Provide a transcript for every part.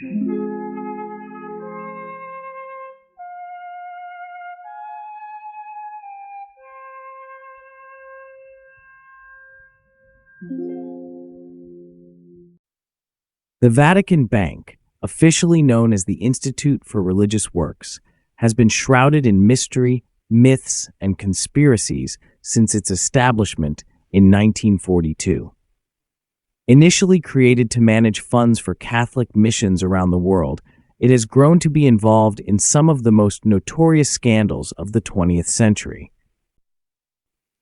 The Vatican Bank, officially known as the Institute for Religious Works, has been shrouded in mystery, myths, and conspiracies since its establishment in 1942. Initially created to manage funds for Catholic missions around the world, it has grown to be involved in some of the most notorious scandals of the 20th century.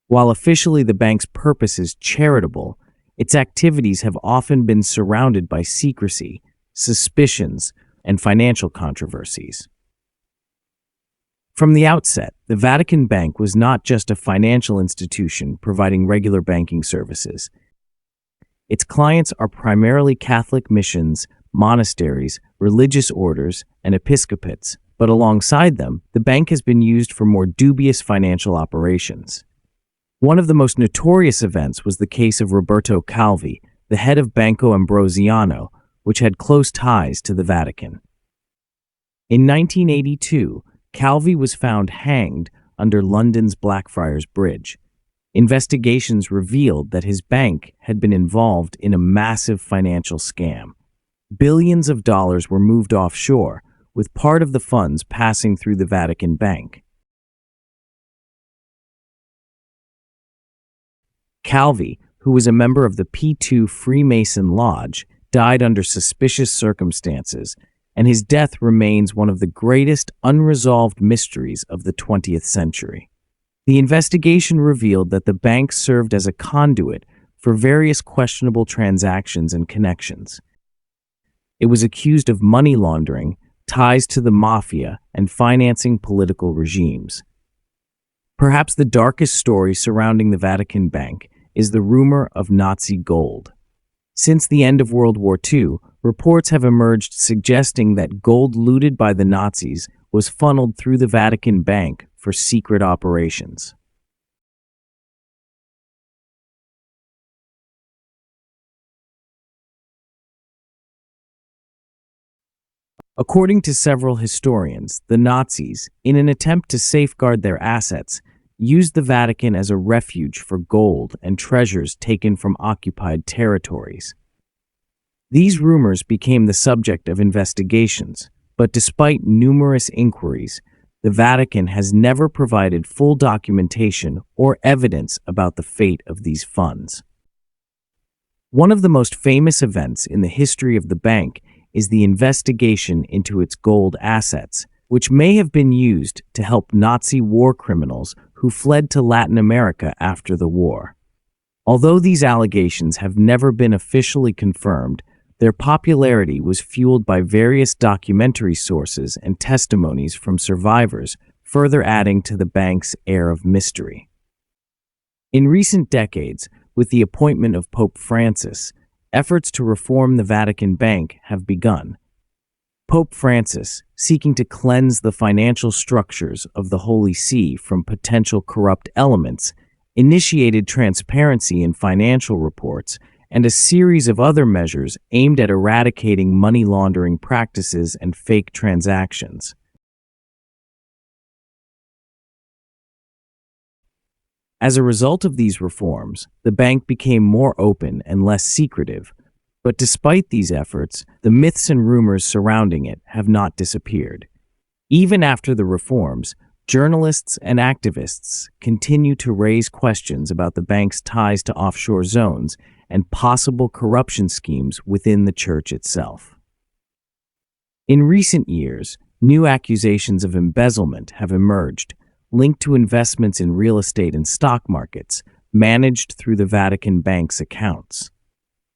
While officially the bank's purpose is charitable, its activities have often been surrounded by secrecy, suspicions, and financial controversies. From the outset, the Vatican Bank was not just a financial institution providing regular banking services. Its clients are primarily Catholic missions, monasteries, religious orders, and episcopates, but alongside them, the bank has been used for more dubious financial operations. One of the most notorious events was the case of Roberto Calvi, the head of Banco Ambrosiano, which had close ties to the Vatican. In 1982, Calvi was found hanged under London's Blackfriars Bridge. Investigations revealed that his bank had been involved in a massive financial scam. Billions of dollars were moved offshore, with part of the funds passing through the Vatican Bank. Calvi, who was a member of the P2 Freemason Lodge, died under suspicious circumstances, and his death remains one of the greatest unresolved mysteries of the 20th century. The investigation revealed that the bank served as a conduit for various questionable transactions and connections. It was accused of money laundering, ties to the mafia, and financing political regimes. Perhaps the darkest story surrounding the Vatican Bank is the rumor of Nazi gold. Since the end of World War II, reports have emerged suggesting that gold looted by the Nazis was funneled through the Vatican Bank for secret operations. According to several historians, the Nazis, in an attempt to safeguard their assets, used the Vatican as a refuge for gold and treasures taken from occupied territories. These rumors became the subject of investigations, but despite numerous inquiries, the Vatican has never provided full documentation or evidence about the fate of these funds. One of the most famous events in the history of the bank is the investigation into its gold assets, which may have been used to help Nazi war criminals who fled to Latin America after the war. Although these allegations have never been officially confirmed, their popularity was fueled by various documentary sources and testimonies from survivors, further adding to the bank's air of mystery. In recent decades, with the appointment of Pope Francis, efforts to reform the Vatican Bank have begun. Pope Francis, seeking to cleanse the financial structures of the Holy See from potential corrupt elements, initiated transparency in financial reports and a series of other measures aimed at eradicating money laundering practices and fake transactions. As a result of these reforms, the bank became more open and less secretive. But despite these efforts, the myths and rumors surrounding it have not disappeared. Even after the reforms, journalists and activists continue to raise questions about the bank's ties to offshore zones and possible corruption schemes within the church itself. In recent years, new accusations of embezzlement have emerged, linked to investments in real estate and stock markets, managed through the Vatican Bank's accounts.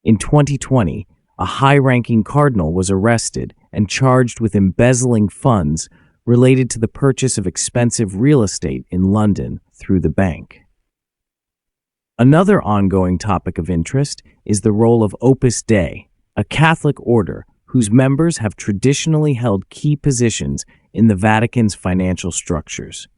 In 2020, a high-ranking cardinal was arrested and charged with embezzling funds related to the purchase of expensive real estate in London through the bank. Another ongoing topic of interest is the role of Opus Dei, a Catholic order whose members have traditionally held key positions in the Vatican's financial structures.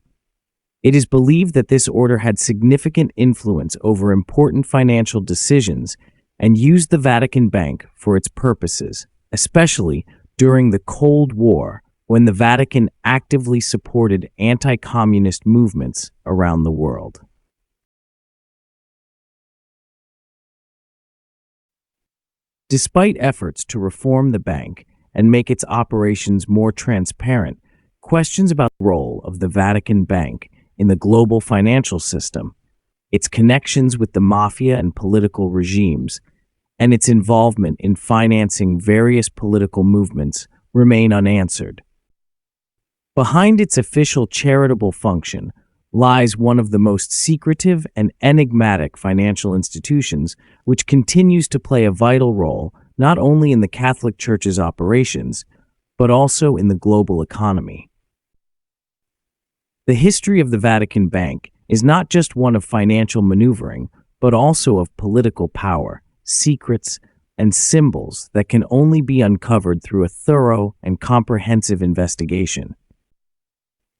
It is believed that this order had significant influence over important financial decisions and used the Vatican Bank for its purposes, especially during the Cold War, when the Vatican actively supported anti-communist movements around the world. Despite efforts to reform the bank and make its operations more transparent, questions about the role of the Vatican Bank in the global financial system, its connections with the mafia and political regimes, and its involvement in financing various political movements remain unanswered. Behind its official charitable function lies one of the most secretive and enigmatic financial institutions, which continues to play a vital role not only in the Catholic Church's operations, but also in the global economy. The history of the Vatican Bank is not just one of financial maneuvering, but also of political power, secrets, and symbols that can only be uncovered through a thorough and comprehensive investigation.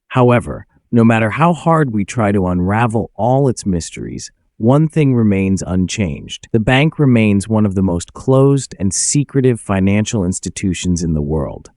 However, no matter how hard we try to unravel all its mysteries, one thing remains unchanged. The bank remains one of the most closed and secretive financial institutions in the world.